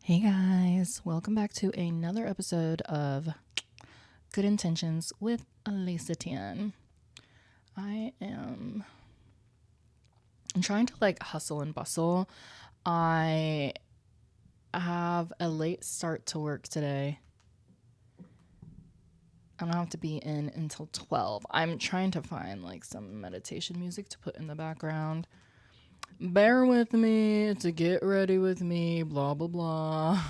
Hey guys, welcome back to another episode of Good Intentions with Lisa-Tien. I'm trying to hustle and bustle. I have a late start to work today. I don't have to be in until 12. I'm trying to find some meditation music to put in the background. Bear with me to get ready with me, blah, blah, blah.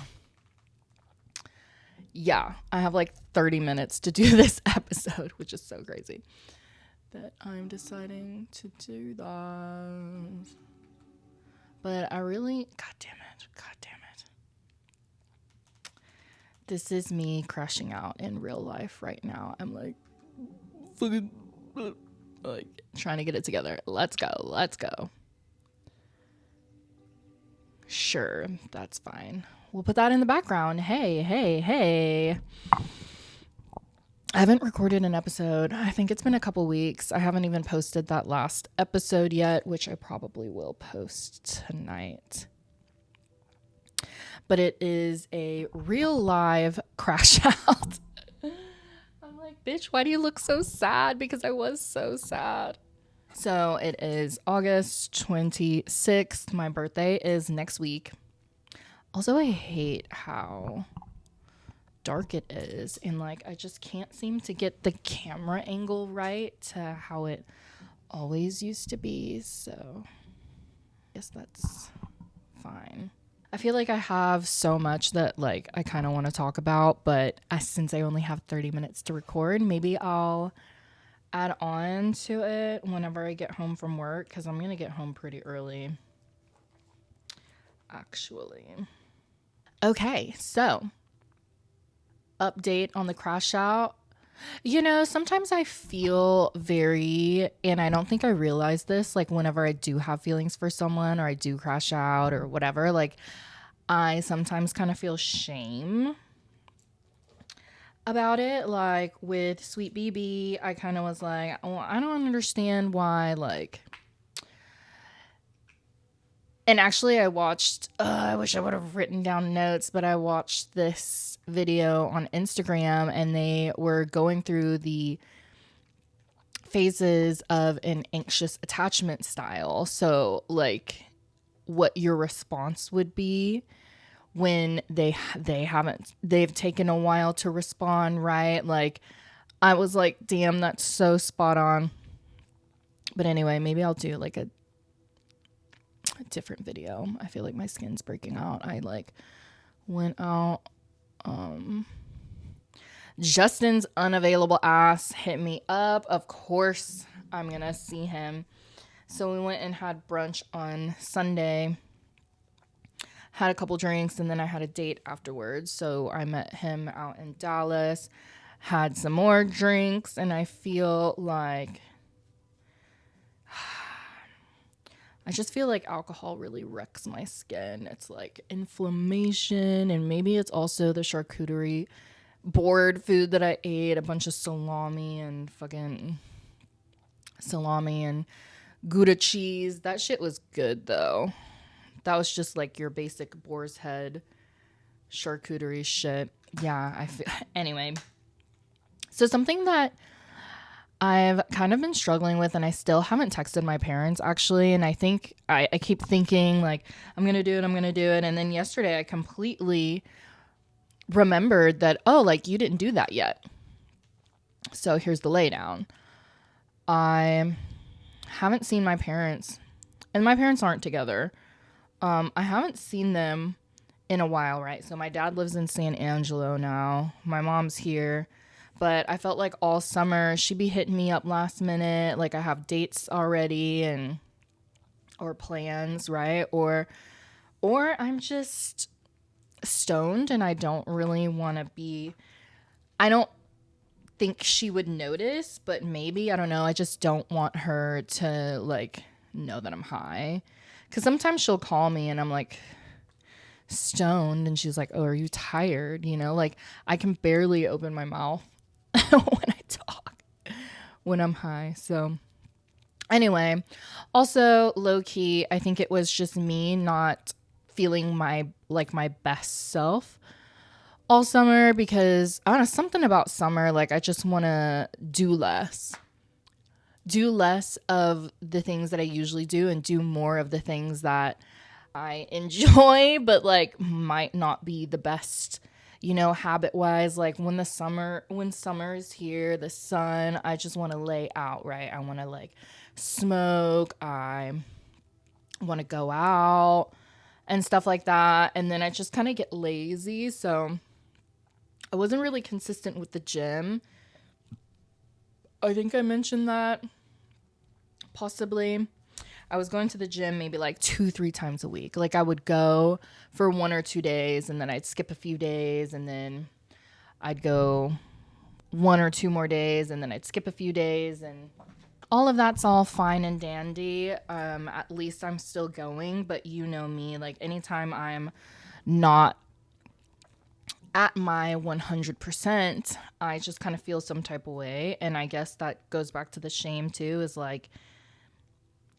Yeah, I have 30 minutes to do this episode, which is so crazy that I'm deciding to do that. But I really, god damn it. This is me crashing out in real life right now. I'm fucking trying to get it together. Let's go. Sure, that's fine. We'll put that in the background. Hey. I haven't recorded an episode. I think it's been a couple weeks. I haven't even posted that last episode yet, which I probably will post tonight. But it is a real live crash out. I'm like, bitch, why do you look so sad? Because I was so sad. So it is August 26th. My birthday is next week. Also, I hate how dark it is, and I just can't seem to get the camera angle right to how it always used to be, so I guess that's fine. I feel like I have so much that I kind of want to talk about, but since I only have 30 minutes to record, maybe I'll add on to it whenever I get home from work, because I'm gonna get home pretty early actually. Okay, so update on the crash out. Sometimes I feel and I don't think I realize this, whenever I do have feelings for someone or I do crash out or whatever, I sometimes kind of feel shame about it. With Sweet BB, I kind of was like, oh, I don't understand why, and actually I watched, I wish I would have written down notes, but I watched this video on Instagram and they were going through the phases of an anxious attachment style. So what your response would be when they've taken a while to respond, right? I was like, damn, that's so spot on. But anyway, maybe I'll do a different video. I feel like my skin's breaking out. I went out. Justin's unavailable ass hit me up. Of course I'm gonna see him. So we went and had brunch on Sunday, had a couple drinks, and then I had a date afterwards. So I met him out in Dallas, had some more drinks, and I feel I just feel like alcohol really wrecks my skin. It's inflammation, and maybe it's also the charcuterie board food that I ate. A bunch of salami and Gouda cheese. That shit was good, though. That was just your basic boar's head charcuterie shit. Yeah, anyway. So something that I've kind of been struggling with, and I still haven't texted my parents actually, and I think I keep thinking I'm gonna do it, and then yesterday I completely remembered that, oh, you didn't do that yet. So here's the laydown. I haven't seen my parents, and my parents aren't together. I haven't seen them in a while, right? So my dad lives in San Angelo now. My mom's here. But I felt like all summer she'd be hitting me up last minute. I have dates already or plans, right? Or I'm just stoned and I don't really want to be. I don't think she would notice, but maybe, I don't know. I just don't want her to know that I'm high. Because sometimes she'll call me and I'm stoned and she's like, oh, are you tired? I can barely open my mouth when I talk when I'm high. So anyway, also low key, I think it was just me not feeling my best self all summer, because I don't know, something about summer, like I just want to do less of the things that I usually do and do more of the things that I enjoy, but like might not be the best, habit wise. Like when summer is here, the sun, I just want to lay out, right? I want to like smoke. I want to go out and stuff like that. And then I just kind of get lazy. So I wasn't really consistent with the gym. I think I mentioned that possibly. I was going to the gym maybe like 2-3 times a week. Like I would go for 1 or 2 days and then I'd skip a few days and then I'd go 1 or 2 more days and then I'd skip a few days, and all of that's all fine and dandy. At least I'm still going, but you know me, like anytime I'm not at my 100%, I just kind of feel some type of way. And I guess that goes back to the shame too, is like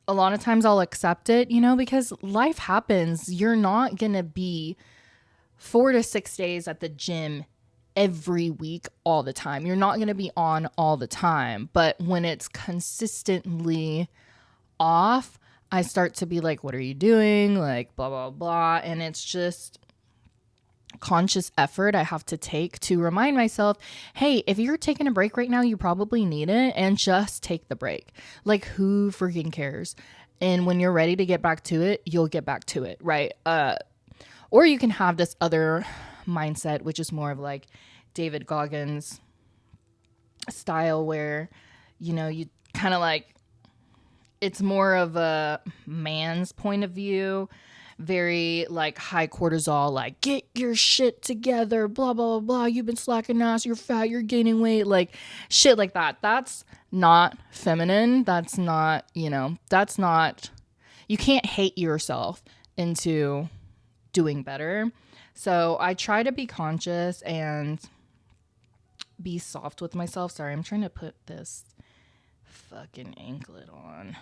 a lot of times I'll accept it, because life happens. You're not going to be 4 to 6 days at the gym every week all the time. You're not going to be on all the time. But when it's consistently off, I start to be like, what are you doing? Like, blah, blah, blah. And it's just conscious effort I have to take to remind myself, hey, if you're taking a break right now, you probably need it, and just take the break. Like, who freaking cares? And when you're ready to get back to it, you'll get back to it, right? Or you can have this other mindset, which is more of like David Goggins style, where, you kind of like, it's more of a man's point of view, very like high cortisol, like get your shit together, blah, blah, blah, blah. You've been slacking ass, you're fat, you're gaining weight, like shit like that. That's not feminine. That's not, that's not, you can't hate yourself into doing better. So I try to be conscious and be soft with myself. Sorry, I'm trying to put this fucking anklet on.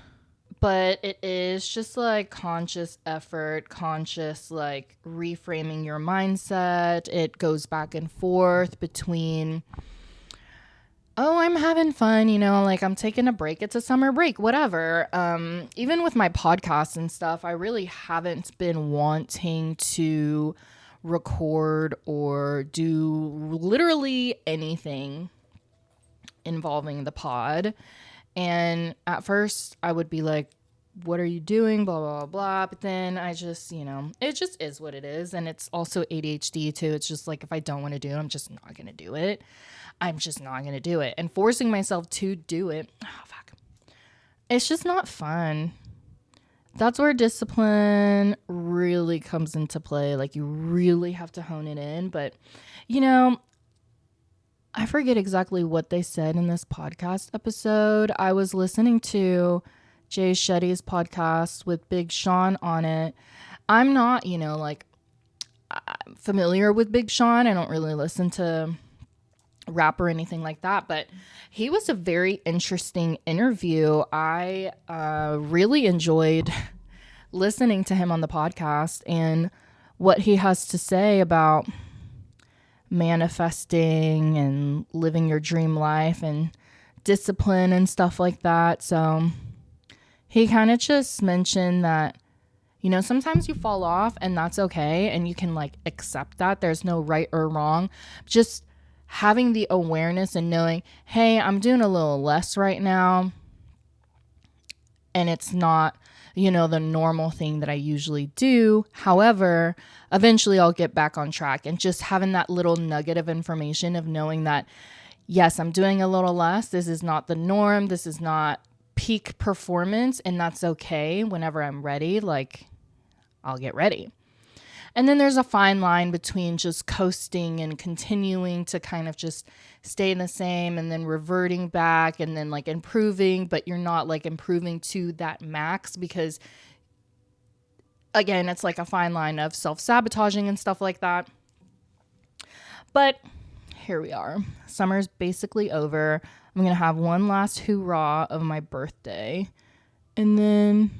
But it is just like conscious effort, conscious like reframing your mindset. It goes back and forth between, oh, I'm having fun, like I'm taking a break. It's a summer break, whatever. Even with my podcasts and stuff, I really haven't been wanting to record or do literally anything involving the pod. And at first I would be like, what are you doing? Blah, blah, blah, blah. But then I just, it just is what it is. And it's also ADHD too. It's just like, if I don't want to do it, I'm just not going to do it. I'm just not going to do it. And forcing myself to do it, oh, fuck. It's just not fun. That's where discipline really comes into play. Like you really have to hone it in. But, I forget exactly what they said in this podcast episode. I was listening to Jay Shetty's podcast with Big Sean on it. I'm not, I'm familiar with Big Sean. I don't really listen to rap or anything like that, but he was a very interesting interview. I really enjoyed listening to him on the podcast and what he has to say about manifesting and living your dream life and discipline and stuff like that. So he kind of just mentioned that, sometimes you fall off and that's okay. And you can like accept that. There's no right or wrong. Just having the awareness and knowing, hey, I'm doing a little less right now. And it's not, the normal thing that I usually do. However, eventually I'll get back on track, and just having that little nugget of information of knowing that, yes, I'm doing a little less. This is not the norm. This is not peak performance, and that's okay. Whenever I'm ready, like I'll get ready. And then there's a fine line between just coasting and continuing to kind of just stay the same and then reverting back and then like improving, but you're not like improving to that max, because again, it's like a fine line of self-sabotaging and stuff like that. But here we are. Summer's basically over. I'm going to have one last hoorah of my birthday. And then,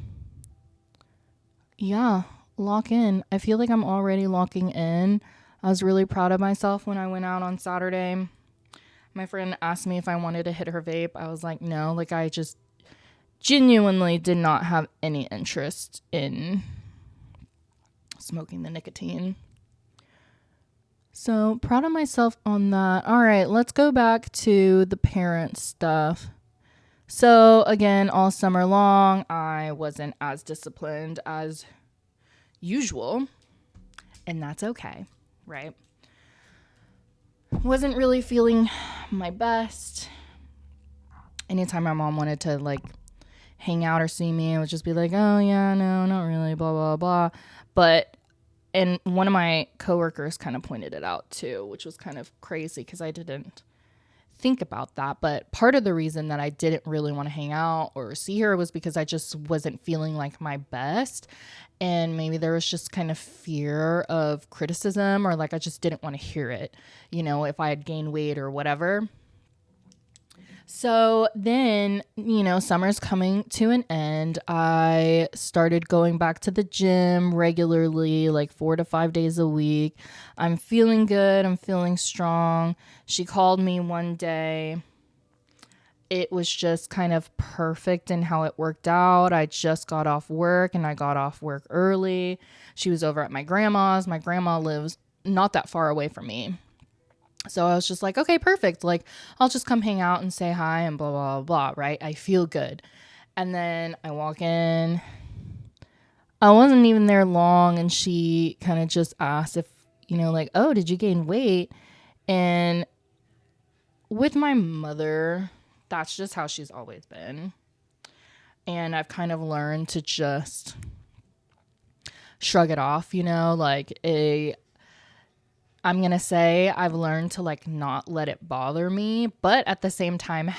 yeah, lock in. I feel like I'm already locking in. I was really proud of myself when I went out on Saturday. My friend asked me if I wanted to hit her vape. I was like, no. Like, I just genuinely did not have any interest in smoking the nicotine. So proud of myself on that. All right, let's go back to the parent stuff. So again, all summer long, I wasn't as disciplined as usual, and that's okay, right? Wasn't really feeling my best. Anytime my mom wanted to like hang out or see me, it would just be like, oh yeah, no, not really, blah, blah, blah. But, and one of my coworkers kind of pointed it out too, which was kind of crazy because I didn't think about that. But part of the reason that I didn't really want to hang out or see her was because I just wasn't feeling like my best. And maybe there was just kind of fear of criticism, or like I just didn't want to hear it, you know, if I had gained weight or whatever. So then, you know, summer's coming to an end. I started going back to the gym regularly, like 4 to 5 days a week. I'm feeling good. I'm feeling strong. She called me one day. It was just kind of perfect in how it worked out. I just got off work, and I got off work early. She was over at my grandma's. My grandma lives not that far away from me. So I was just like, okay, perfect. Like, I'll just come hang out and say hi and blah, blah, blah, right? I feel good. And then I walk in. I wasn't even there long, and she kind of just asked if, you know, like, oh, did you gain weight? And with my mother, that's just how she's always been. And I've kind of learned to just shrug it off, you know, like I'm going to say I've learned to like not let it bother me, but at the same time,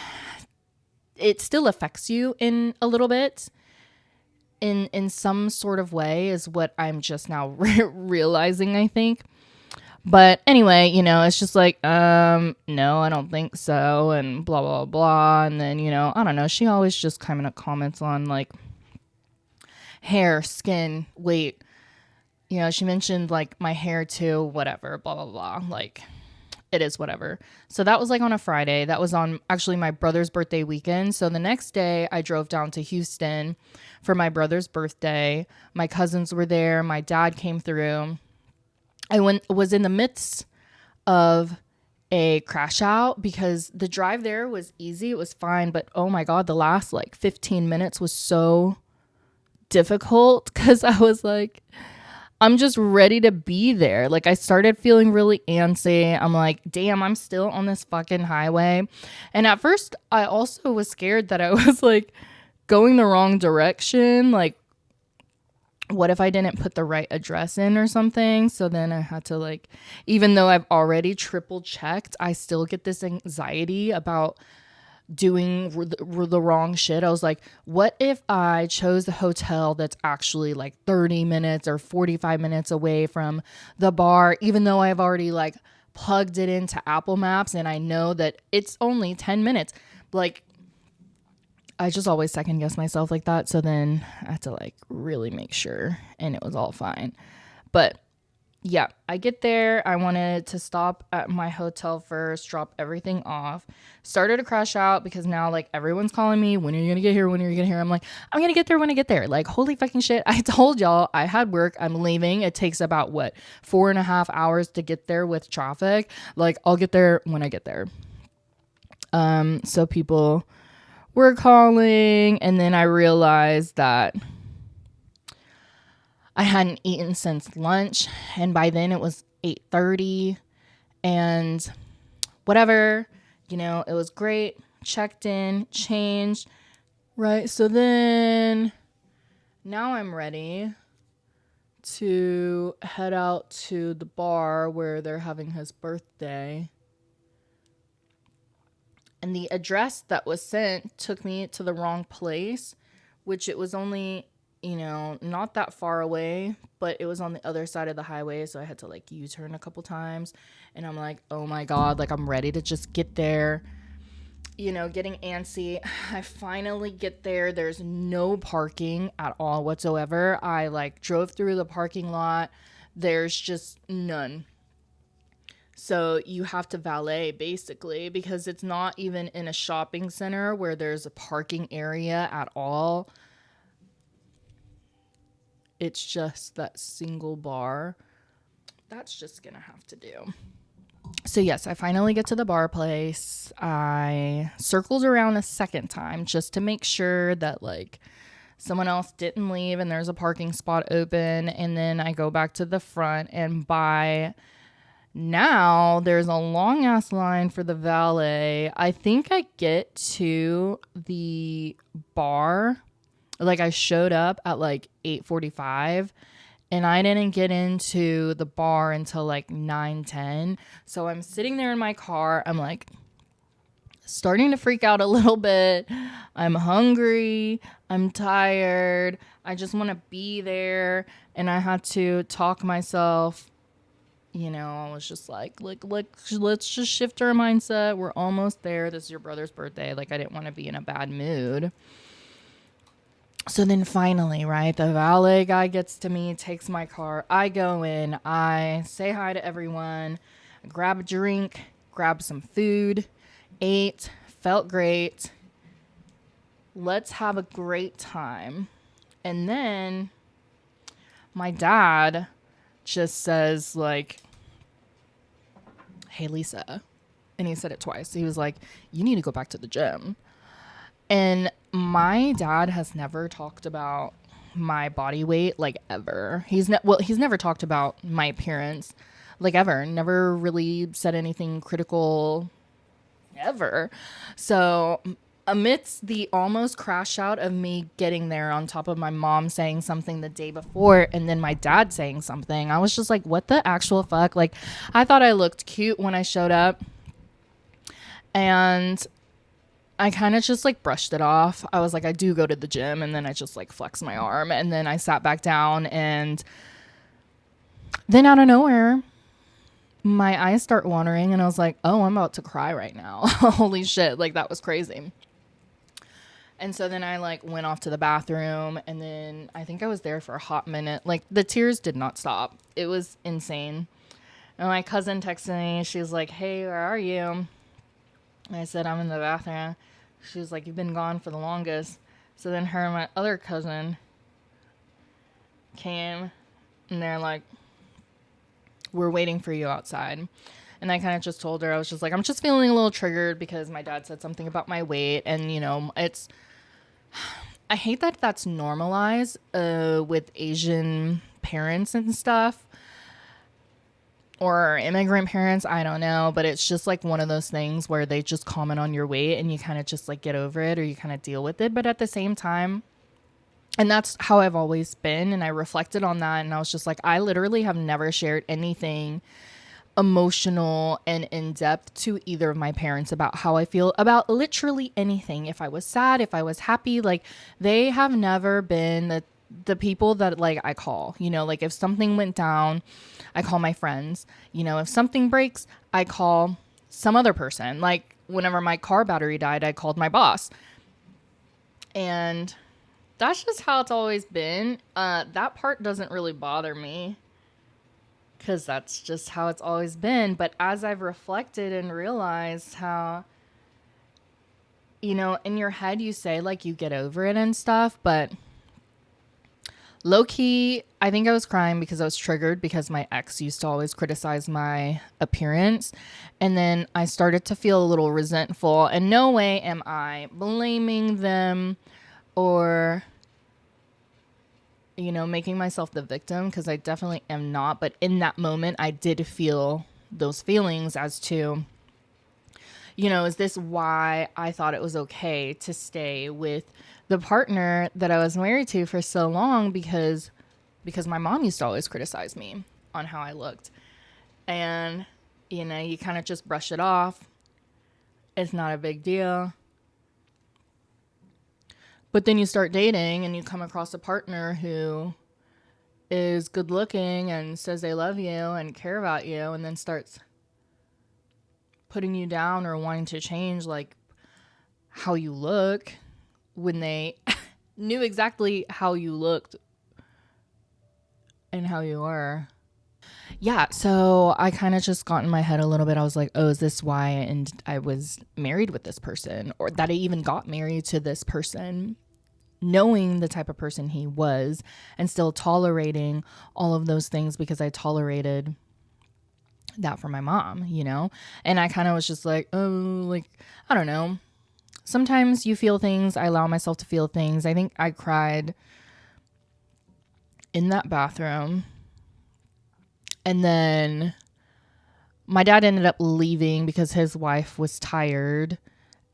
it still affects you in a little bit in some sort of way is what I'm just now realizing, I think. But anyway, you know, it's just like, no, I don't think so. And blah, blah, blah. And then, you know, I don't know. She always just kind of comments on like hair, skin, weight. You know, she mentioned like my hair too, whatever, blah, blah, blah. Like, it is whatever. So that was like on a Friday. That was on actually my brother's birthday weekend. So the next day I drove down to Houston for my brother's birthday. My cousins were there. My dad came through. I was in the midst of a crash out because the drive there was easy. It was fine. But oh my God, the last like 15 minutes was so difficult because I was like, I'm just ready to be there. Like, I started feeling really antsy. I'm like, damn, I'm still on this fucking highway. And at first, I also was scared that I was like going the wrong direction. Like, what if I didn't put the right address in or something? So then I had to like, even though I've already triple checked, I still get this anxiety about doing the wrong shit. I was like, what if I chose the hotel that's actually like 30 minutes or 45 minutes away from the bar, even though I've already like plugged it into Apple Maps and I know that it's only 10 minutes. Like, I just always second guess myself like that. So then I had to like really make sure, and it was all fine. But yeah, I get there. I wanted to stop at my hotel first, drop everything off. Started to crash out because now like everyone's calling me. When are you going to get here? When are you going to get here? I'm like, I'm going to get there when I get there. Like, holy fucking shit. I told y'all I had work. I'm leaving. It takes about 4.5 hours to get there with traffic. Like, I'll get there when I get there. So people were calling, and then I realized that I hadn't eaten since lunch, and by then it was 8:30, and whatever, you know, it was great. Checked in, changed, right? So then now I'm ready to head out to the bar where they're having his birthday. And the address that was sent took me to the wrong place, which it was only, you know, not that far away, but it was on the other side of the highway. So I had to like U-turn a couple times, and I'm like, oh my God, like I'm ready to just get there. getting antsy. I finally get there. There's no parking at all whatsoever. I like drove through the parking lot. There's just none. So you have to valet basically because it's not even in a shopping center where there's a parking area at all. It's just that single bar. That's just gonna have to do. So yes, I finally get to the bar place. I circled around a second time just to make sure that like someone else didn't leave and there's a parking spot open. And then I go back to the front, and by now there's a long ass line for the valet. I think I get to the bar, like I showed up at like 8:45. And I didn't get into the bar until like 9:10. So I'm sitting there in my car. I'm like starting to freak out a little bit. I'm hungry. I'm tired. I just want to be there. And I had to talk myself. I was just like, let's just shift our mindset. We're almost there. This is your brother's birthday. Like, I didn't want to be in a bad mood. So then finally, right, the valet guy gets to me, takes my car. I go in, I say hi to everyone, grab a drink, grab some food, ate, felt great. Let's have a great time. And then my dad just says like, hey, Lisa. And he said it twice. He was like, you need to go back to the gym. And my dad has never talked about my body weight, like, ever. He's never talked about my appearance, like, ever. Never really said anything critical, ever. So amidst the almost crash out of me getting there, on top of my mom saying something the day before and then my dad saying something, I was just like, what the actual fuck? Like, I thought I looked cute when I showed up. And I kind of just like brushed it off. I was like, I do go to the gym. And then I just like flexed my arm. And then I sat back down. And then out of nowhere, my eyes start watering. And I was like, oh, I'm about to cry right now. Holy shit. Like, that was crazy. And so then I like went off to the bathroom. And then I think I was there for a hot minute. Like, the tears did not stop. It was insane. And my cousin texted me. She was like, hey, where are you? And I said, I'm in the bathroom. She was like, you've been gone for the longest. So then her and my other cousin came, and they're like, we're waiting for you outside. And I kind of just told her, I was just like, I'm just feeling a little triggered because my dad said something about my weight. And, I hate that that's normalized with Asian parents and stuff. Or immigrant parents, I don't know, but it's just like one of those things where they just comment on your weight and you kind of just like get over it, or you kind of deal with it. But at the same time, and that's how I've always been, and I reflected on that, and I was just like, I literally have never shared anything emotional and in depth to either of my parents about how I feel about literally anything. If I was sad, if I was happy, like, they have never been the people that like I call, like if something went down, I call my friends. If something breaks, I call some other person. Like, whenever my car battery died, I called my boss. And that's just how it's always been. That part doesn't really bother me because that's just how it's always been. But as I've reflected and realized how, in your head you say like you get over it and stuff, but low key, I think I was crying because I was triggered because my ex used to always criticize my appearance. And then I started to feel a little resentful. And no way am I blaming them or, making myself the victim, because I definitely am not. But in that moment, I did feel those feelings as to, is this why I thought it was okay to stay with the partner that I was married to for so long, because my mom used to always criticize me on how I looked. And, you kind of just brush it off. It's not a big deal. But then you start dating and you come across a partner who is good looking and says they love you and care about you, and then starts putting you down or wanting to change. Like, how you look when they knew exactly how you looked and how you were. Yeah, so I kind of just got in my head a little bit. I was like, oh, is this why? And I was married with this person, or that I even got married to this person, knowing the type of person he was and still tolerating all of those things because I tolerated that for my mom, you know? And I kind of was just like, oh, like, I don't know. Sometimes you feel things. I allow myself to feel things. I think I cried in that bathroom. And then my dad ended up leaving because his wife was tired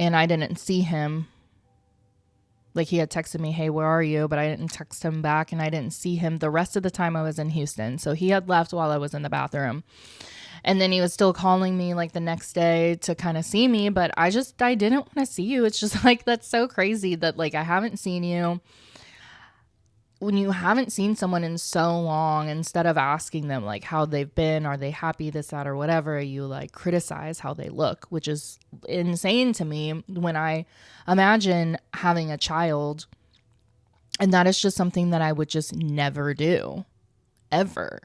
and I didn't see him. Like, he had texted me, hey, where are you? But I didn't text him back and I didn't see him the rest of the time I was in Houston. So he had left while I was in the bathroom. And then he was still calling me like the next day to kind of see me. But I didn't want to see you. It's just like, that's so crazy that like I haven't seen you. When you haven't seen someone in so long, instead of asking them like how they've been, are they happy, this, that, or whatever, you like criticize how they look, which is insane to me when I imagine having a child. And that is just something that I would just never do, ever.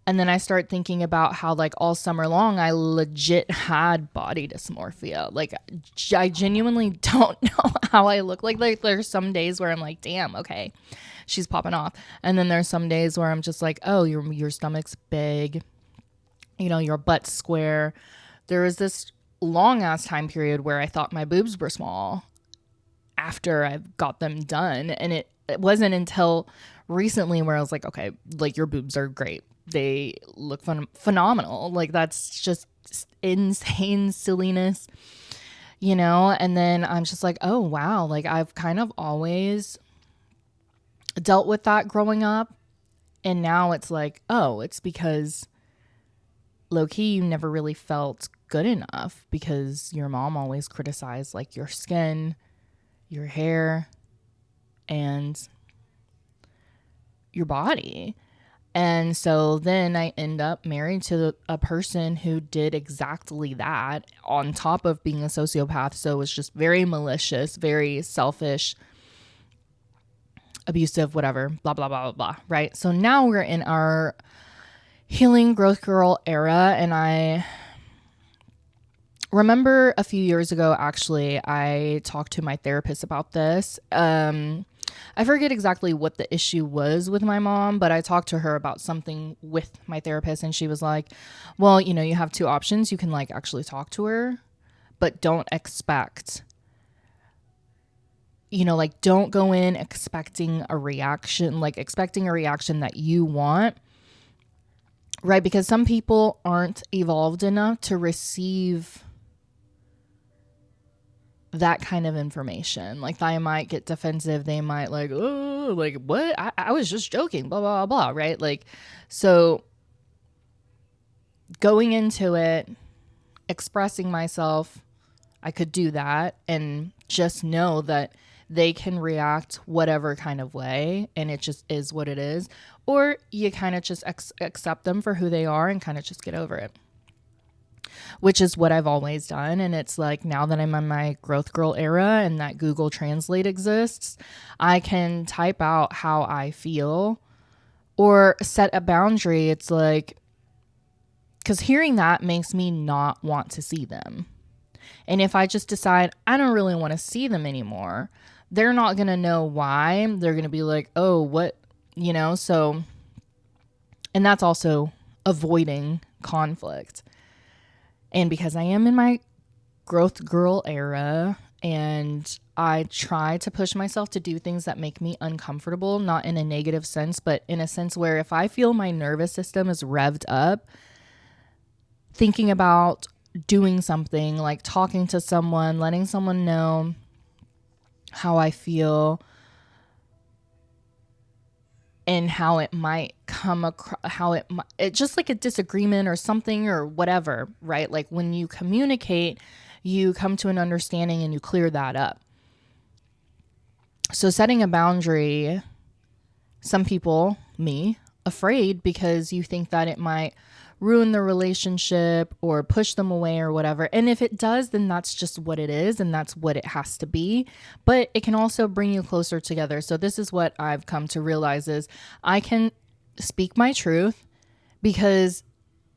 And then I start thinking about how like all summer long, I legit had body dysmorphia. Like I genuinely don't know how I look. Like there's some days where I'm like, damn, okay, she's popping off. And then there's some days where I'm just like, oh, your stomach's big, you know, your butt's square. There was this long ass time period where I thought my boobs were small after I got them done. And it wasn't until recently where I was like, okay, like your boobs are great. They look phenomenal. Like that's just insane silliness, you know? And then I'm just like, oh, wow. Like I've kind of always dealt with that growing up. And now it's like, oh, it's because low key, you never really felt good enough because your mom always criticized like your skin, your hair, and your body. And so then I end up married to a person who did exactly that on top of being a sociopath. So it was just very malicious, very selfish, abusive, whatever, blah, blah, blah, blah, blah, right? So now we're in our healing growth girl era. And I remember a few years ago, actually, I talked to my therapist about this. I forget exactly what the issue was with my mom, but I talked to her about something with my therapist and she was like, well, you know, you have two options. You can like actually talk to her, but don't expect, you know, like don't go in expecting a reaction that you want, right? Because some people aren't evolved enough to receive that kind of information. Like they might get defensive. They might like, oh, like what? I was just joking, blah, blah, blah, blah, right? Like, so going into it, expressing myself, I could do that and just know that they can react whatever kind of way and it just is what it is. Or you kind of just accept them for who they are and kind of just get over it, which is what I've always done. And it's like now that I'm in my growth girl era and that Google Translate exists, I can type out how I feel or set a boundary. It's like, because hearing that makes me not want to see them. And if I just decide I don't really want to see them anymore, they're not going to know why. They're going to be like, oh, what, you know? So, and that's also avoiding conflict. And because I am in my growth girl era and I try to push myself to do things that make me uncomfortable, not in a negative sense, but in a sense where if I feel my nervous system is revved up, thinking about doing something like talking to someone, letting someone know how I feel and how it might come across, it's just like a disagreement or something or whatever, right? Like when you communicate, you come to an understanding and you clear that up. So setting a boundary, some people, me, afraid because you think that it might ruin the relationship or push them away or whatever. And if it does, then that's just what it is and that's what it has to be. But it can also bring you closer together. So this is what I've come to realize is I can speak my truth because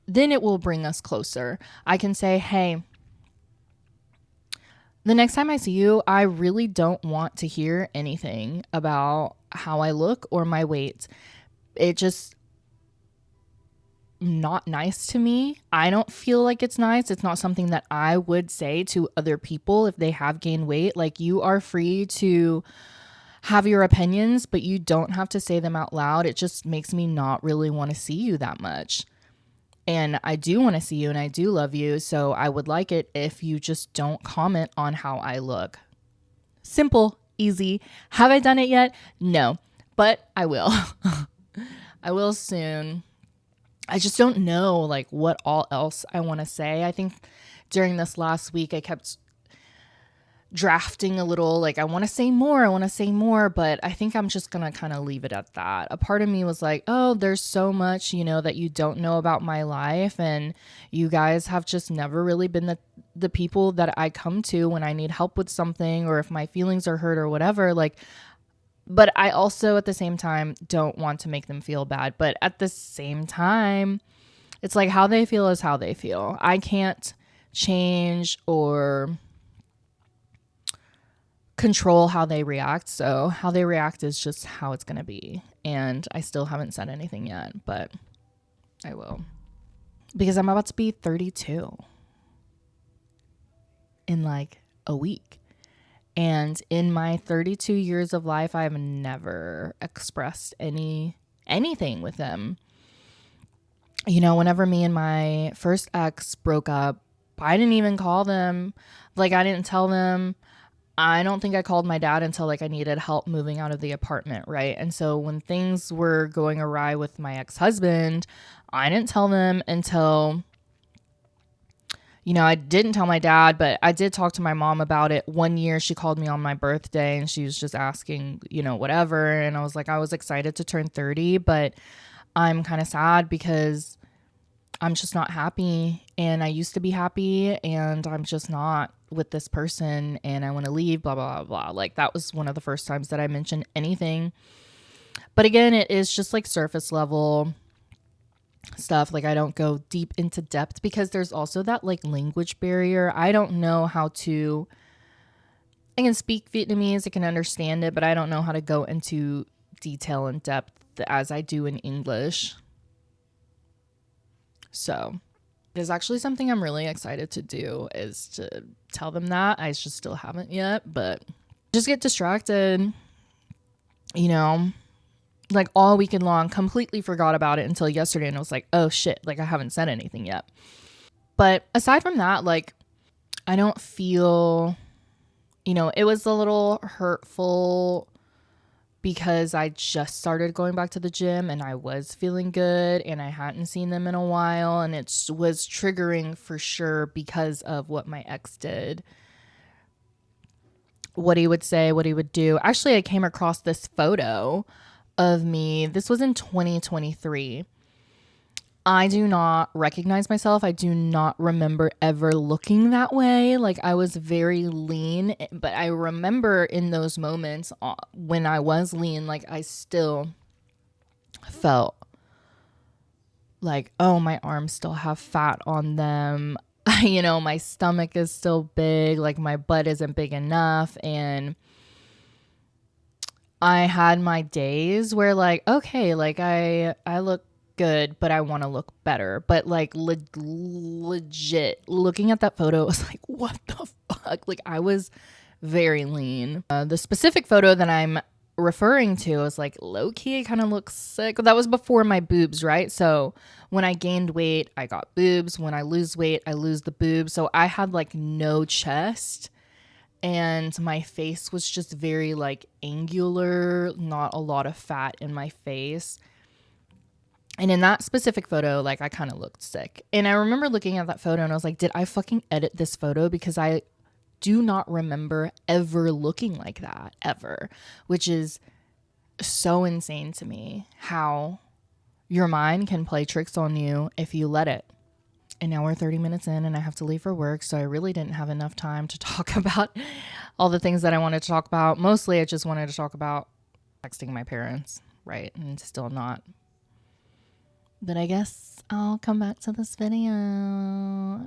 then it will bring us closer. I can say, hey, the next time I see you, I really don't want to hear anything about how I look or my weight. It just not nice to me. I don't feel like it's nice. It's not something that I would say to other people if they have gained weight. Like, you are free to have your opinions, but you don't have to say them out loud. It just makes me not really want to see you that much. And I do want to see you and I do love you. So I would like it if you just don't comment on how I look. Simple, easy. Have I done it yet? No, but I will. I will soon. I just don't know like what all else I want to say. I think during this last week I kept drafting a little, like I want to say more, but I think I'm just going to kind of leave it at that. A part of me was like, oh, there's so much, that you don't know about my life, and you guys have just never really been the people that I come to when I need help with something or if my feelings are hurt or whatever. Like, but I also at the same time don't want to make them feel bad. But at the same time, it's like how they feel is how they feel. I can't change or control how they react. So how they react is just how it's going to be. And I still haven't said anything yet, but I will. Because I'm about to be 32 in like a week. And in my 32 years of life, I've never expressed anything with them. Whenever me and my first ex broke up, I didn't even call them. Like, I didn't tell them. I don't think I called my dad until like I needed help moving out of the apartment, right? And so when things were going awry with my ex-husband, I didn't tell them until, I didn't tell my dad, but I did talk to my mom about it. One year she called me on my birthday and she was just asking, whatever. And I was like, I was excited to turn 30, but I'm kind of sad because I'm just not happy, and I used to be happy, and I'm just not with this person, and I want to leave, blah, blah, blah, blah. Like, that was one of the first times that I mentioned anything. But again, it is just like surface level stuff. Like, I don't go deep into depth because there's also that like language barrier. I don't know how to, I can speak Vietnamese, I can understand it, but I don't know how to go into detail and depth as I do in English. So there's actually something I'm really excited to do is to tell them that. I just still haven't yet, but just get distracted, like all weekend long, completely forgot about it until yesterday. And I was like, oh shit, like I haven't said anything yet. But aside from that, like I don't feel, it was a little hurtful because I just started going back to the gym and I was feeling good and I hadn't seen them in a while, and it was triggering for sure because of what my ex did. What he would say, what he would do. Actually, I came across this photo of me. This was in 2023. I do not recognize myself. I do not remember ever looking that way. Like, I was very lean, but I remember in those moments when I was lean, like I still felt like, oh, my arms still have fat on them. My stomach is still big. Like, my butt isn't big enough. And I had my days where like, okay, like I look good, but I want to look better. But like legit looking at that photo, it was like, what the fuck? Like, I was very lean. The specific photo that I'm referring to is like low key, it kind of looks sick. That was before my boobs, right? So when I gained weight, I got boobs. When I lose weight, I lose the boobs. So I had like no chest. And my face was just very like angular, not a lot of fat in my face. And in that specific photo, like I kind of looked sick. And I remember looking at that photo and I was like, did I fucking edit this photo? Because I do not remember ever looking like that ever, which is so insane to me how Your mind can play tricks on you if you let it. And now we're 30 minutes in and I have to leave for work. So I really didn't have enough time to talk about all the things that I wanted to talk about. Mostly I just wanted to talk about texting my parents, right? And still not. But I guess I'll come back to this video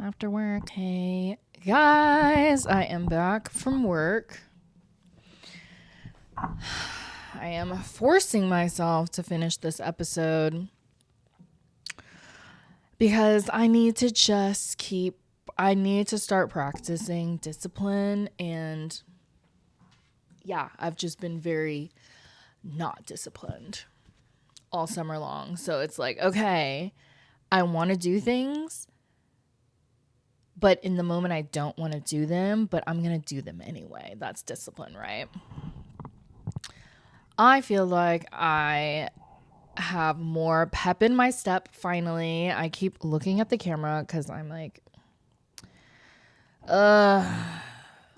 after work. Hey guys, I am back from work. I am forcing myself to finish this episode because I need to start practicing discipline. And yeah, I've just been very not disciplined all summer long. So it's like, okay, I want to do things, but in the moment I don't want to do them, but I'm going to do them anyway. That's discipline, right? I feel like I have more pep in my step finally. I keep looking at the camera because I'm like,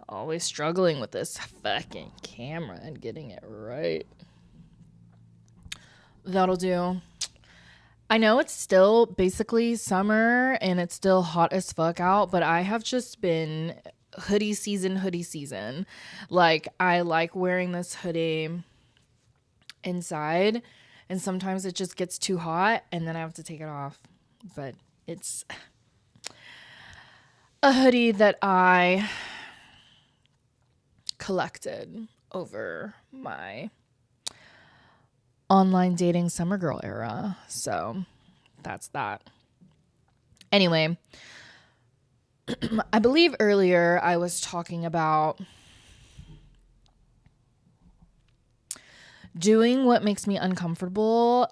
always struggling with this fucking camera and getting it right. That'll do. I know it's still basically summer and it's still hot as fuck out, but I have just been hoodie season. Like, I like wearing this hoodie inside, and sometimes it just gets too hot and then I have to take it off. But it's a hoodie that I collected over my online dating summer girl era. So that's that. Anyway, I believe earlier I was talking about doing what makes me uncomfortable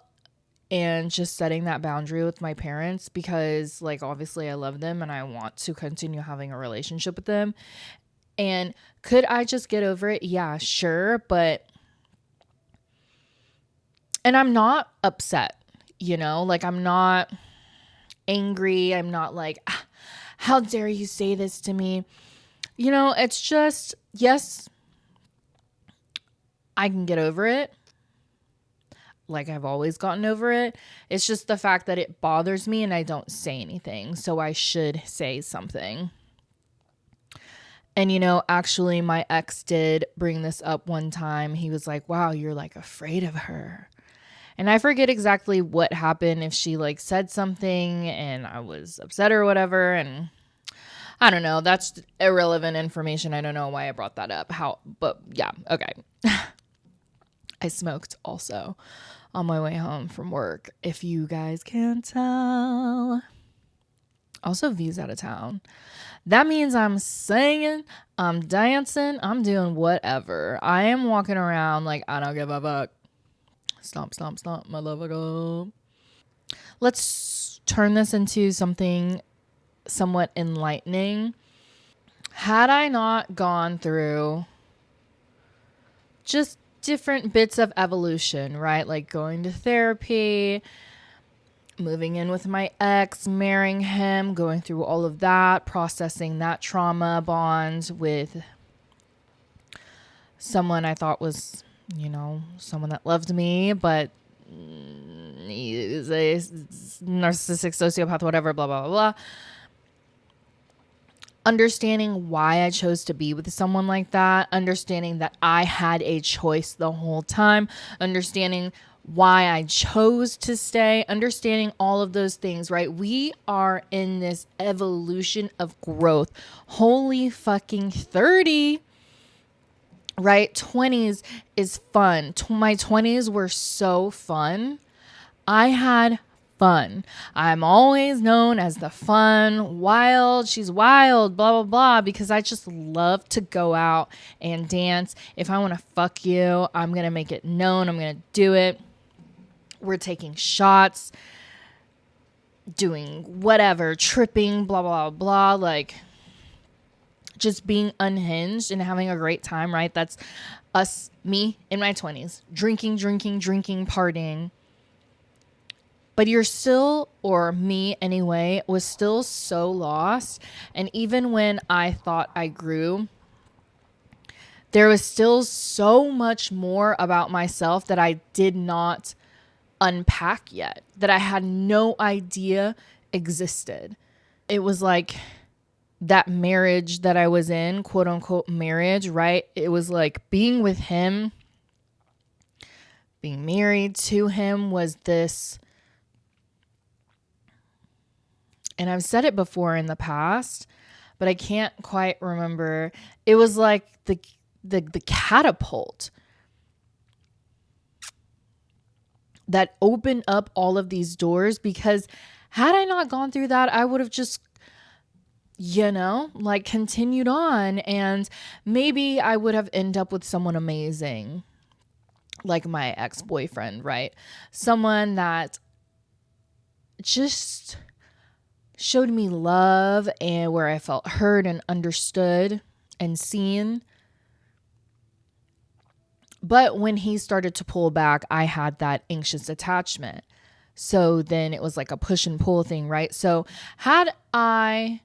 and just setting that boundary with my parents because, like, obviously I love them and I want to continue having a relationship with them. And could I just get over it? Yeah, sure. And I'm not upset, like, I'm not angry. I'm not like, how dare you say this to me? It's just, yes, I can get over it. Like, I've always gotten over it. It's just the fact that it bothers me and I don't say anything. So I should say something. And, actually my ex did bring this up one time. He was like, wow, you're like afraid of her. And I forget exactly what happened, if she like said something and I was upset or whatever. And I don't know. That's irrelevant information. I don't know why I brought that up. But yeah, okay. I smoked also on my way home from work, if you guys can't tell. Also, V's out of town. That means I'm singing, I'm dancing, I'm doing whatever. I am walking around like I don't give a fuck. Stomp, stomp, stomp, motherfucker. Let's turn this into something somewhat enlightening. Had I not gone through just different bits of evolution, right? Like going to therapy, moving in with my ex, marrying him, going through all of that, processing that trauma bond with someone I thought was, someone that loved me, but he is a narcissistic sociopath, whatever, blah, blah, blah, blah. Understanding why I chose to be with someone like that, understanding that I had a choice the whole time, understanding why I chose to stay, understanding all of those things, right? We are in this evolution of growth. Holy fucking 30, right? 20s is fun. My 20s were so fun. I had fun. I'm always known as the fun, wild, she's wild, blah, blah, blah, because I just love to go out and dance. If I want to fuck you, I'm going to make it known. I'm going to do it. We're taking shots, doing whatever, tripping, blah, blah, blah, like just being unhinged and having a great time, right? That's me in my 20s, drinking, partying. But you're still, or me anyway, was still so lost. And even when I thought I grew, there was still so much more about myself that I did not unpack yet, that I had no idea existed. It was like that marriage that I was in, quote unquote marriage, right? It was like being with him, being married to him was this, and I've said it before in the past, but I can't quite remember. It was like the catapult that opened up all of these doors, because had I not gone through that, I would have just, like continued on, and maybe I would have ended up with someone amazing, like my ex-boyfriend, right? Someone that just showed me love and where I felt heard and understood and seen. But when he started to pull back, I had that anxious attachment. So then it was like a push and pull thing, right? So had I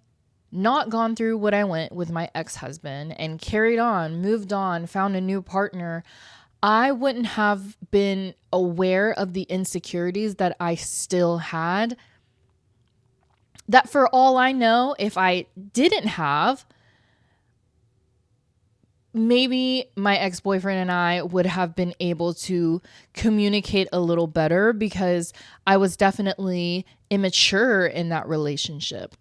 not gone through what I went with my ex-husband and carried on, moved on, found a new partner, I wouldn't have been aware of the insecurities that I still had. That for all I know, if I didn't have, maybe my ex-boyfriend and I would have been able to communicate a little better, because I was definitely immature in that relationship.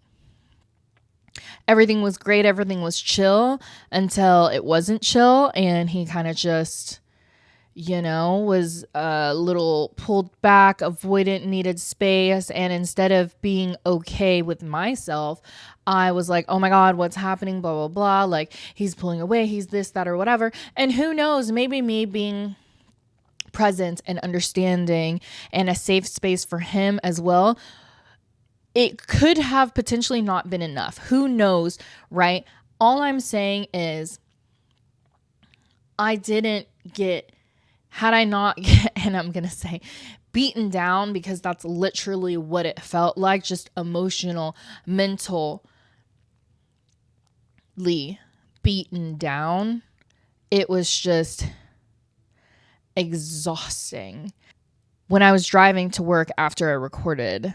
Everything was great. Everything was chill until it wasn't chill. And he kind of just, was a little pulled back, avoidant, needed space. And instead of being okay with myself, I was like, oh my God, what's happening? Blah, blah, blah. Like, he's pulling away. He's this, that, or whatever. And who knows, maybe me being present and understanding and a safe space for him as well, it could have potentially not been enough. Who knows, right? All I'm saying is I didn't get, had I not, and I'm going to say beaten down, because that's literally what it felt like, just emotional, mentally beaten down. It was just exhausting. When I was driving to work after I recorded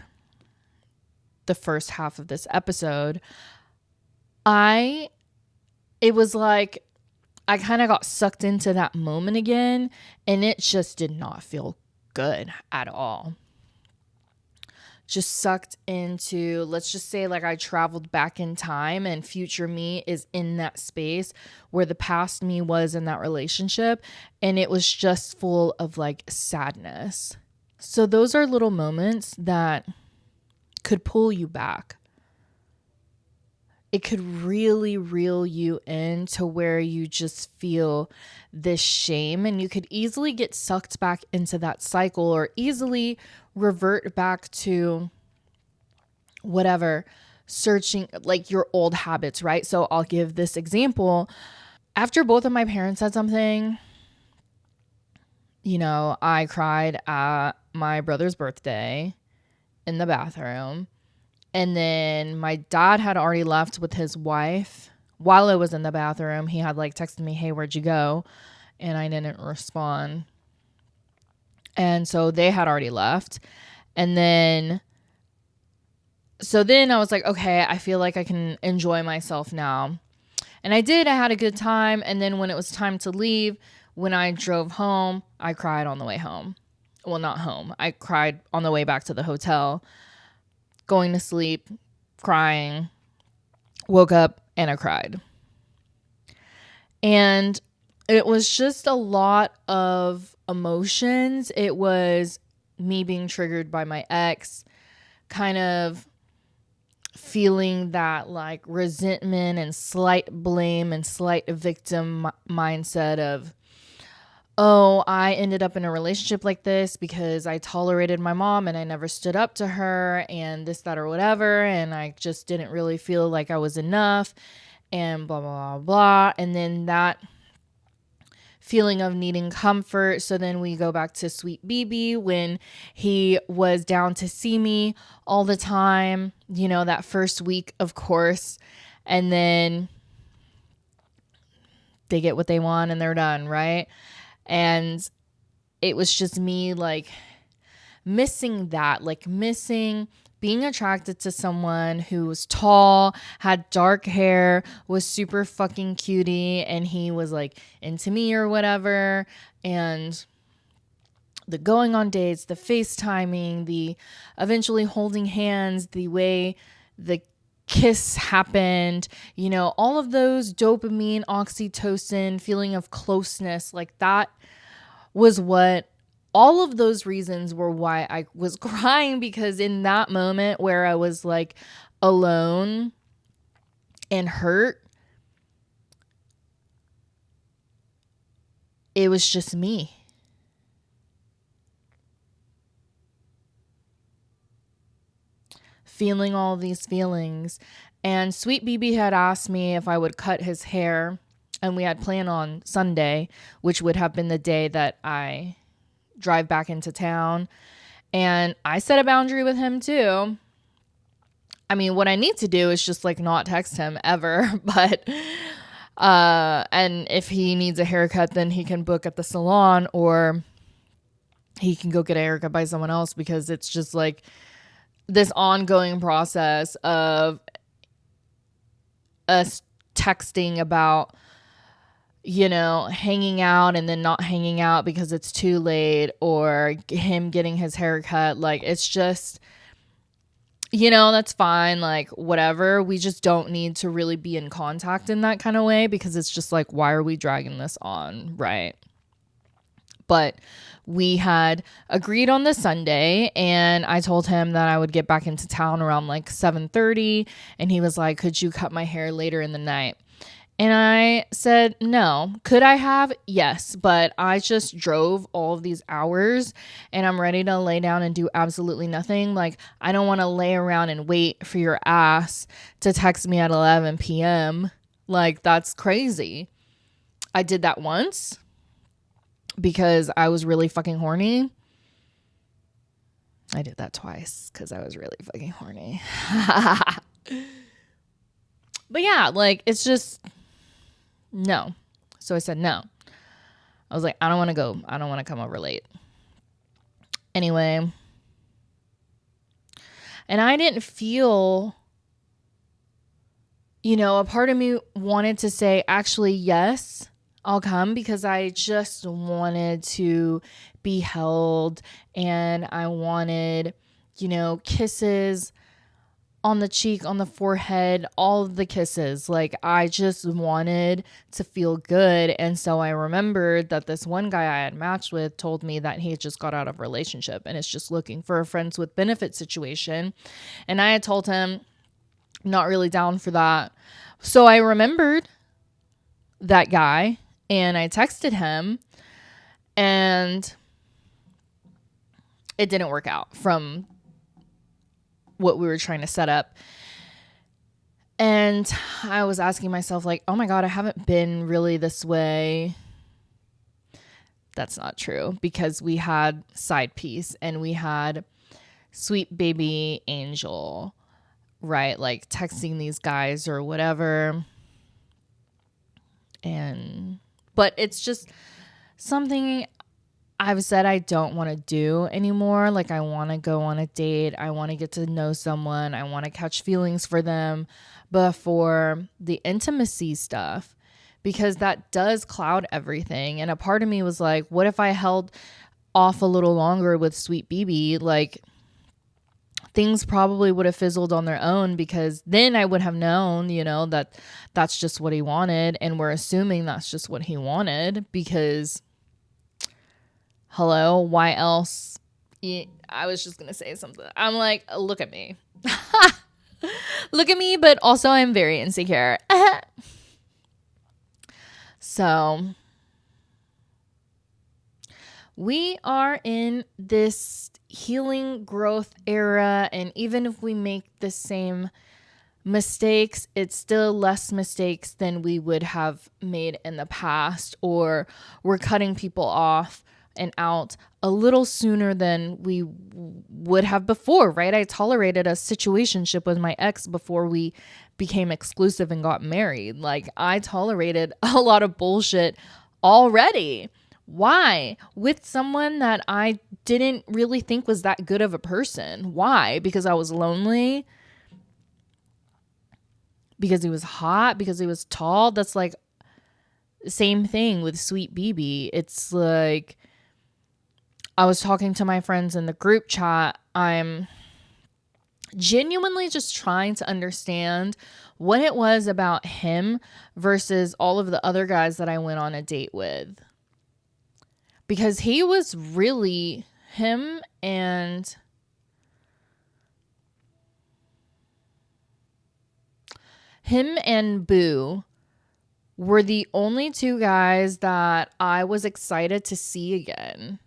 the first half of this episode, it was like I kind of got sucked into that moment again, and it just did not feel good at all. Just sucked into, let's just say, like I traveled back in time, and future me is in that space where the past me was in that relationship, and it was just full of like sadness. So those are little moments that could pull you back. It could really reel you in to where you just feel this shame, and you could easily get sucked back into that cycle, or easily revert back to whatever, searching like your old habits, right? So I'll give this example. After both of my parents said something, I cried at my brother's birthday in the bathroom. And then my dad had already left with his wife. While I was in the bathroom, he had like texted me, hey, where'd you go? And I didn't respond. And so they had already left. And then I was like, okay, I feel like I can enjoy myself now. And I did. I had a good time. And then when it was time to leave, when I drove home, I cried on the way home. Well, not home. I cried on the way back to the hotel. Going to sleep, crying, woke up, and I cried. And it was just a lot of emotions. It was me being triggered by my ex, kind of feeling that like resentment and slight blame and slight victim mindset of, oh, I ended up in a relationship like this because I tolerated my mom and I never stood up to her and this, that, or whatever. And I just didn't really feel like I was enough and blah, blah, blah, blah. And then that feeling of needing comfort. So then we go back to Sweet BB when he was down to see me all the time, that first week, of course. And then they get what they want and they're done, right? And it was just me like missing that, like missing being attracted to someone who was tall, had dark hair, was super fucking cutie, and he was like into me or whatever. And the going on dates, the FaceTiming, the eventually holding hands, the way the kiss happened, you know, all of those dopamine, oxytocin, feeling of closeness, like that was what all of those reasons were why I was crying, because in that moment where I was like alone and hurt, it was just me. Feeling all these feelings. And Sweet BB had asked me if I would cut his hair, and we had planned on Sunday, which would have been the day that I drive back into town. And I set a boundary with him too. I mean, what I need to do is just like not text him ever, but and if he needs a haircut, then he can book at the salon, or he can go get a haircut by someone else, because it's just like this ongoing process of us texting about, you know, hanging out and then not hanging out because it's too late, or him getting his haircut. Like, it's just, you know, that's fine. Like, whatever. We just don't need to really be in contact in that kind of way, because it's just like, why are we dragging this on? Right. But we had agreed on the Sunday, and I told him that I would get back into town around like 7:30, and he was like, could you cut my hair later in the night? And I said, no. Could I have? Yes. But I just drove all of these hours, and I'm ready to lay down and do absolutely nothing. Like, I don't want to lay around and wait for your ass to text me at 11 p.m. Like, that's crazy. I did that once because I was really fucking horny. I did that twice because I was really fucking horny. But yeah, like, it's just, no. So I said no. I was like, I don't want to go. I don't want to come over late. Anyway. And I didn't feel, you know, a part of me wanted to say, actually, yes, I'll come, because I just wanted to be held, and I wanted, you know, kisses on the cheek, on the forehead, all of the kisses. Like, I just wanted to feel good. And so I remembered that this one guy I had matched with told me that he had just got out of a relationship and is just looking for a friends with benefit situation. And I had told him, not really down for that. So I remembered that guy, and I texted him, and it didn't work out from what we were trying to set up. And I was asking myself, like, oh my God, I haven't been really this way. That's not true, because we had side piece and we had sweet baby angel, right? Like, texting these guys or whatever. But it's just something I've said I don't want to do anymore. Like, I want to go on a date. I want to get to know someone. I want to catch feelings for them before the intimacy stuff, because that does cloud everything. And a part of me was like, what if I held off a little longer with Sweet BB? Like, things probably would have fizzled on their own, because then I would have known, you know, that that's just what he wanted. And we're assuming that's just what he wanted, because hello, why else? I was just going to say something. I'm like, look at me. Look at me, but also I'm very insecure. So we are in this healing growth era, and even if we make the same mistakes, it's still less mistakes than we would have made in the past, or we're cutting people off and out a little sooner than we would have before, right? I tolerated a situationship with my ex before we became exclusive and got married. Like, I tolerated a lot of bullshit already. Why? With someone that I didn't really think was that good of a person. Why? Because I was lonely? Because he was hot? Because he was tall? That's like same thing with Sweet BB. It's like, I was talking to my friends in the group chat. I'm genuinely just trying to understand what it was about him versus all of the other guys that I went on a date with. Because he was really him and Boo were the only two guys that I was excited to see again.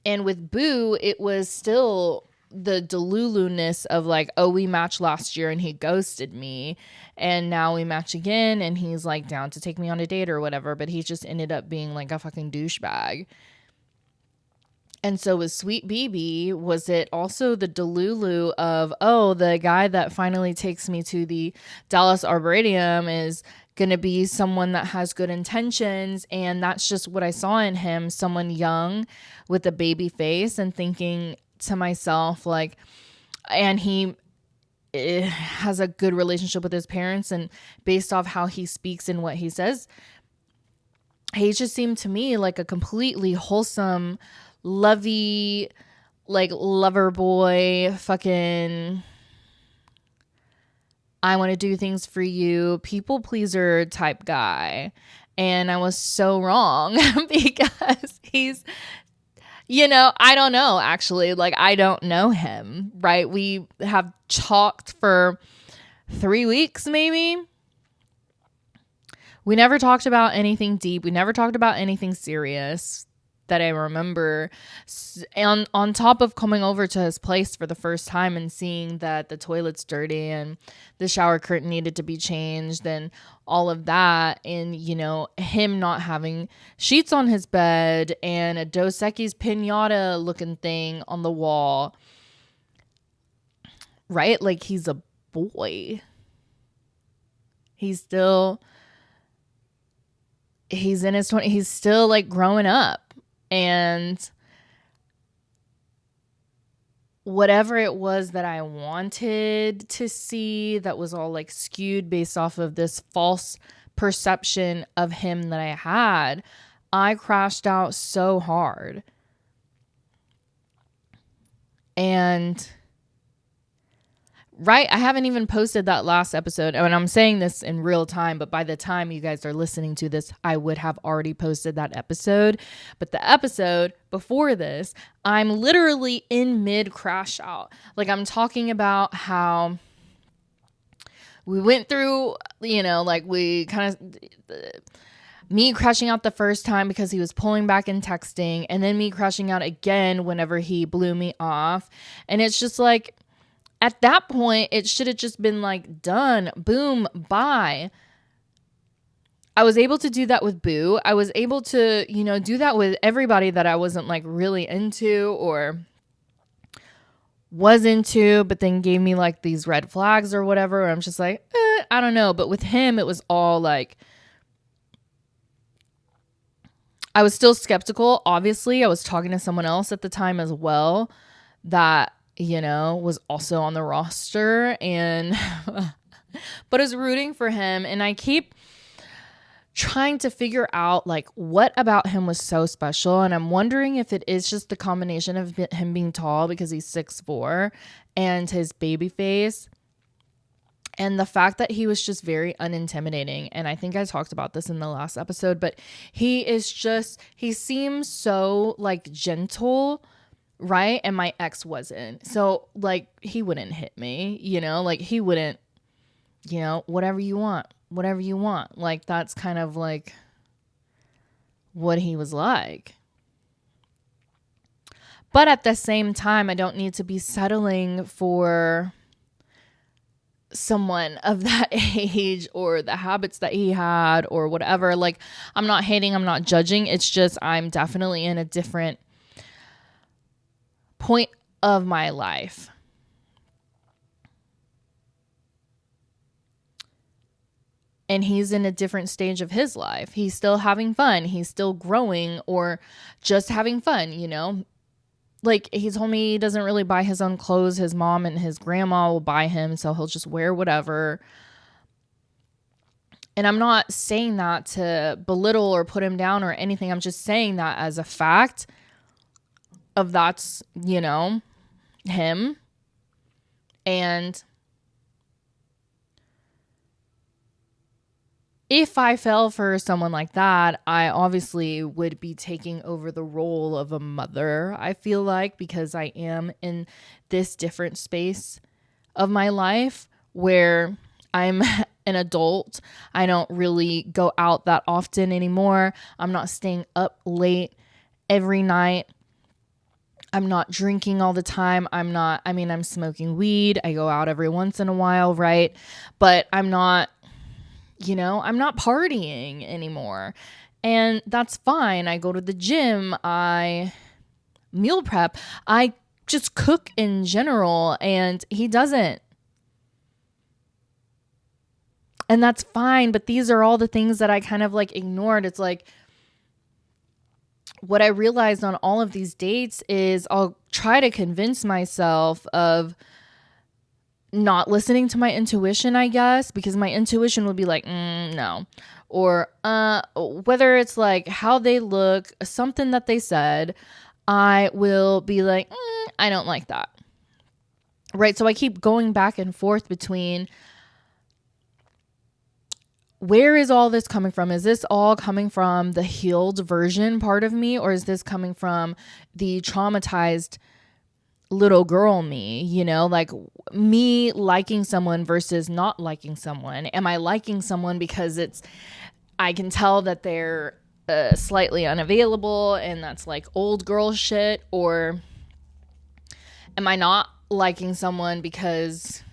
And with Boo, it was still the delulu-ness of like, oh, we matched last year and he ghosted me. And now we match again and he's like down to take me on a date or whatever. But he just ended up being like a fucking douchebag. And so with Sweet BB, was it also the delulu of, oh, the guy that finally takes me to the Dallas Arboretum is going to be someone that has good intentions. And that's just what I saw in him, someone young with a baby face, and thinking to myself, like, and he has a good relationship with his parents, and based off how he speaks and what he says, he just seemed to me like a completely wholesome, lovey, like lover boy, fucking I want to do things for you, people pleaser type guy. And I was so wrong because he's, I don't know, actually. Like, I don't know him, right? We have talked for 3 weeks, maybe. We never talked about anything deep. We never talked about anything serious that I remember. And on top of coming over to his place for the first time and seeing that the toilet's dirty and the shower curtain needed to be changed and all of that, and him not having sheets on his bed and a Dos Equis pinata looking thing on the wall, right? Like, he's a boy. He's in his 20s. He's still like growing up. And whatever it was that I wanted to see that was all like skewed based off of this false perception of him that I had, I crashed out so hard. And right, I haven't even posted that last episode. And I'm saying this in real time, but by the time you guys are listening to this, I would have already posted that episode. But the episode before this, I'm literally in mid crash out. Like, I'm talking about how we went through, like we kind of, me crashing out the first time because he was pulling back and texting, and then me crashing out again whenever he blew me off. And it's just like, at that point, it should have just been like, done, boom, bye. I was able to do that with Boo. I was able to, do that with everybody that I wasn't like really into or was into, but then gave me like these red flags or whatever. I'm just like, I don't know. But with him, it was all like, I was still skeptical. Obviously, I was talking to someone else at the time as well that, was also on the roster, and but I was rooting for him, and I keep trying to figure out like what about him was so special, and I'm wondering if it is just the combination of him being tall because he's 6'4" and his baby face, and the fact that he was just very unintimidating. And I think I talked about this in the last episode, but he seems so like gentle, right? And my ex wasn't. So like, he wouldn't hit me, like he wouldn't, whatever you want. Like, that's kind of like what he was like. But at the same time, I don't need to be settling for someone of that age or the habits that he had or whatever. Like, I'm not hating, I'm not judging. It's just, I'm definitely in a different point of my life. And he's in a different stage of his life. He's still having fun. He's still growing, or just having fun, like, he told me he doesn't really buy his own clothes. His mom and his grandma will buy him, so he'll just wear whatever. And I'm not saying that to belittle or put him down or anything. I'm just saying that as a fact of that's, you know, him. And if I fell for someone like that, I obviously would be taking over the role of a mother, I feel like, because I am in this different space of my life where I'm an adult. I don't really go out that often anymore. I'm not staying up late every night. I'm not drinking all the time. I'm smoking weed. I go out every once in a while, right? But I'm not partying anymore. And that's fine. I go to the gym. I meal prep. I just cook in general, and he doesn't. And that's fine. But these are all the things that I kind of like ignored. It's like, what I realized on all of these dates is I'll try to convince myself of not listening to my intuition, I guess, because my intuition would be like, no. Or whether it's like how they look, something that they said, I will be like, I don't like that. Right? So I keep going back and forth between, where is all this coming from? Is this all coming from the healed version part of me, or is this coming from the traumatized little girl me, like me liking someone versus not liking someone? Am I liking someone because I can tell that they're slightly unavailable and that's like old girl shit? Or am I not liking someone because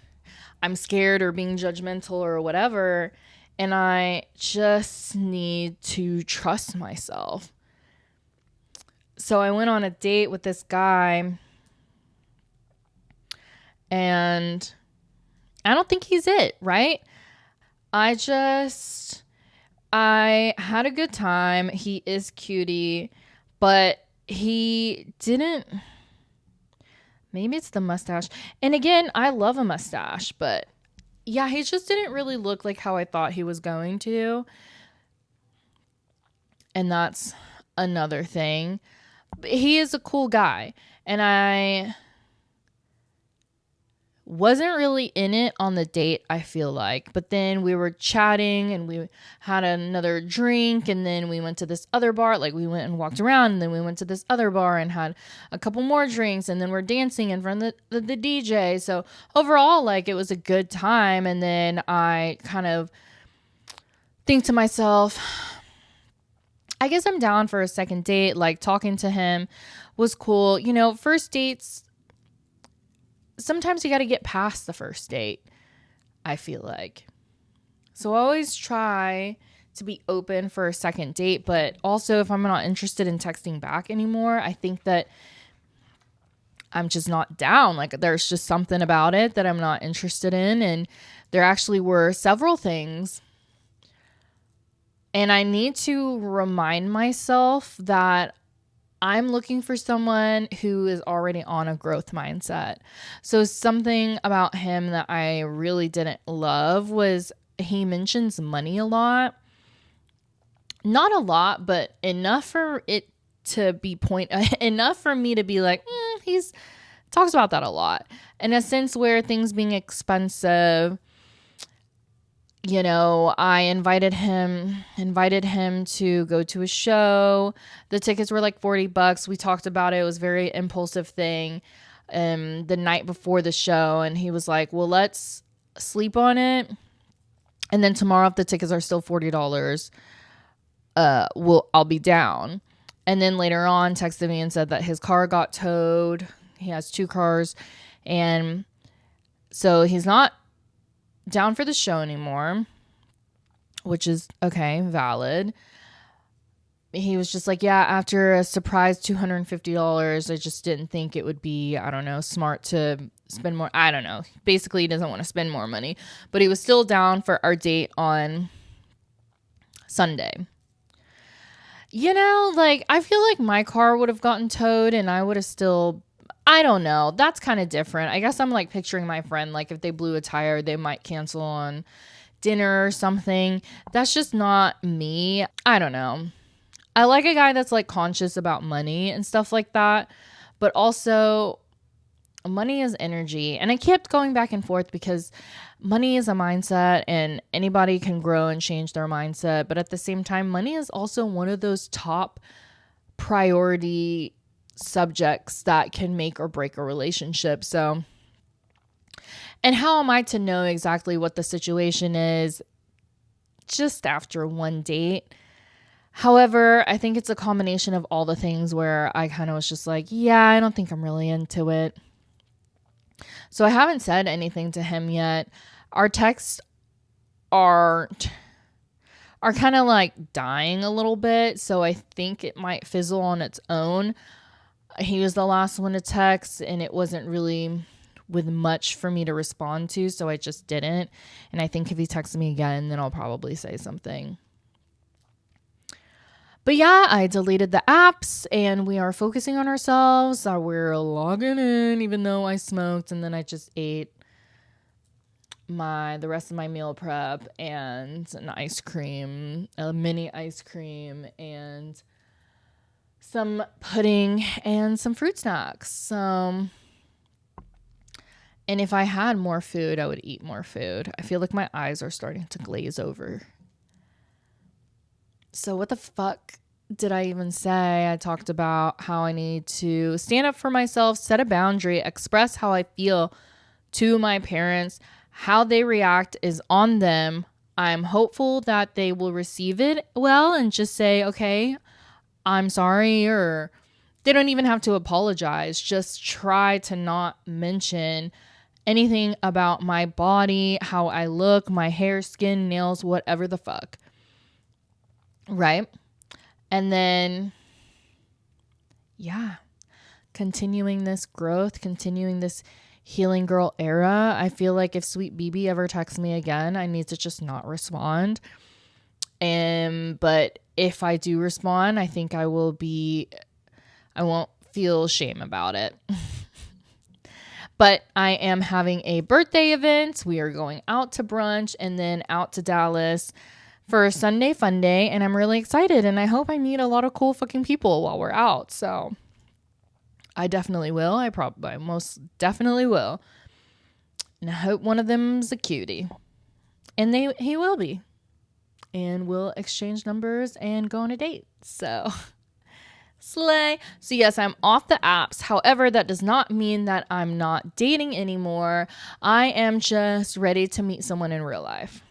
I'm scared or being judgmental or whatever? And I just need to trust myself. So I went on a date with this guy, and I don't think he's it, right? I had a good time. He is cutie, but he didn't, maybe it's the mustache. And again, I love a mustache, but yeah, he just didn't really look like how I thought he was going to. And that's another thing. But he is a cool guy. And I wasn't really in it on the date, I feel like. But then we were chatting and we had another drink, and then we went to this other bar. Like, we went and walked around, and then we went to this other bar and had a couple more drinks, and then we're dancing in front of the DJ. So overall, like, it was a good time. And then I kind of think to myself, I guess I'm down for a second date. Like, talking to him was cool. First dates, sometimes you got to get past the first date, I feel like. So I always try to be open for a second date, but also if I'm not interested in texting back anymore, I think that I'm just not down. Like, there's just something about it that I'm not interested in. And there actually were several things. And I need to remind myself that I'm looking for someone who is already on a growth mindset. So something about him that I really didn't love was he mentions money a lot. Not a lot, but enough for it to be enough for me to be like, he's talks about that a lot. In a sense where things being expensive, I invited him to go to a show. The tickets were like $40. We talked about it. It was a very impulsive thing. The night before the show, and he was like, well, let's sleep on it. And then tomorrow, if the tickets are still $40, I'll be down. And then later on texted me and said that his car got towed. He has 2 cars. And so he's not down for the show anymore, which is okay, valid. He was just like, yeah, after a surprise $250, I just didn't think it would be, I don't know, smart to spend more. I don't know. Basically, he doesn't want to spend more money, but he was still down for our date on Sunday. Like, I feel like my car would have gotten towed and I would have still, I don't know. That's kind of different. I guess I'm like picturing my friend, like if they blew a tire, they might cancel on dinner or something. That's just not me. I don't know. I like a guy that's like conscious about money and stuff like that. But also, money is energy. And I kept going back and forth because money is a mindset and anybody can grow and change their mindset. But at the same time, money is also one of those top priority subjects that can make or break a relationship. So, and how am I to know exactly what the situation is just after one date? However, I think it's a combination of all the things where I kind of was just like, yeah, I don't think I'm really into it. So I haven't said anything to him yet. Our texts are kind of like dying a little bit, so I think it might fizzle on its own. He was the last one to text, and it wasn't really with much for me to respond to, so I just didn't. And I think if he texts me again, then I'll probably say something. But yeah, I deleted the apps and we are focusing on ourselves. We're logging in, even though I smoked, and then I just ate the rest of my meal prep and an ice cream, a mini ice cream, and some pudding and some fruit snacks. And if I had more food, I would eat more food. I feel like my eyes are starting to glaze over. So what the fuck did I even say? I talked about how I need to stand up for myself, set a boundary, express how I feel to my parents. How they react is on them. I'm hopeful that they will receive it well and just say, okay, I'm sorry, or they don't even have to apologize. Just try to not mention anything about my body, how I look, my hair, skin, nails, whatever the fuck. Right? And then, yeah, continuing this growth, continuing this healing girl era. I feel like if Sweet BB ever texts me again, I need to just not respond. But if I do respond, I think I won't feel shame about it. But I am having a birthday event. We are going out to brunch and then out to Dallas for a Sunday fun day, and I'm really excited, and I hope I meet a lot of cool fucking people while we're out. So I definitely will. I most definitely will. And I hope one of them's a cutie. And he will be. And we'll exchange numbers and go on a date. So slay. So yes, I'm off the apps. However, that does not mean that I'm not dating anymore. I am just ready to meet someone in real life.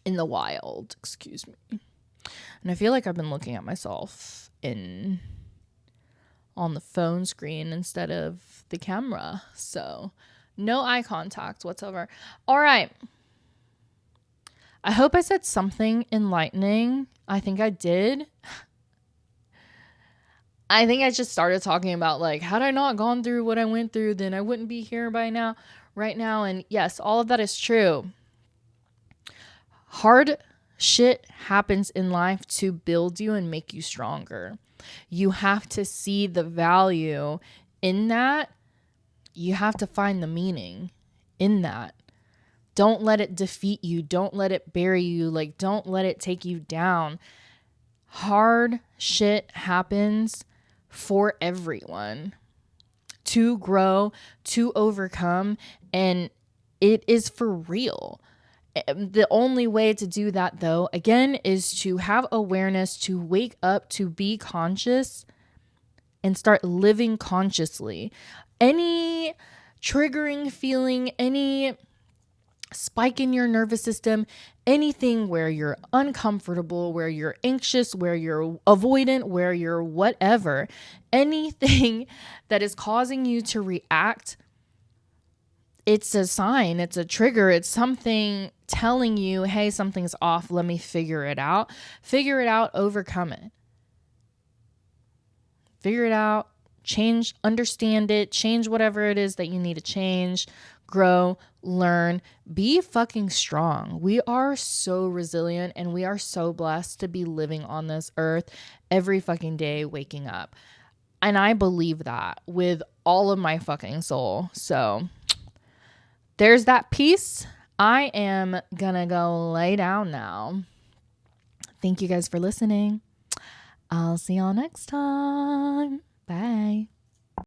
In the wild, excuse me. And I feel like I've been looking at myself on the phone screen instead of the camera. So no eye contact whatsoever. All right. I hope I said something enlightening. I think I did. I think I just started talking about like, had I not gone through what I went through, then I wouldn't be here right now. And yes, all of that is true. Hard shit happens in life to build you and make you stronger. You have to see the value in that. You have to find the meaning in that. Don't let it defeat you. Don't let it bury you. Like, don't let it take you down. Hard shit happens for everyone to grow, to overcome, and it is for real. The only way to do that, though, again, is to have awareness, to wake up, to be conscious, and start living consciously. Any triggering feeling, any spike in your nervous system, anything where you're uncomfortable, where you're anxious, where you're avoidant, where you're whatever, anything that is causing you to react, it's a sign, it's a trigger, it's something telling you, hey, something's off, let me figure it out, overcome it. Figure it out, Change, understand it, change whatever it is that you need to change, grow, learn, be fucking strong. We are so resilient and we are so blessed to be living on this earth every fucking day, waking up. And I believe that with all of my fucking soul. So there's that piece. I am gonna go lay down now. Thank you guys for listening. I'll see y'all next time. Bye.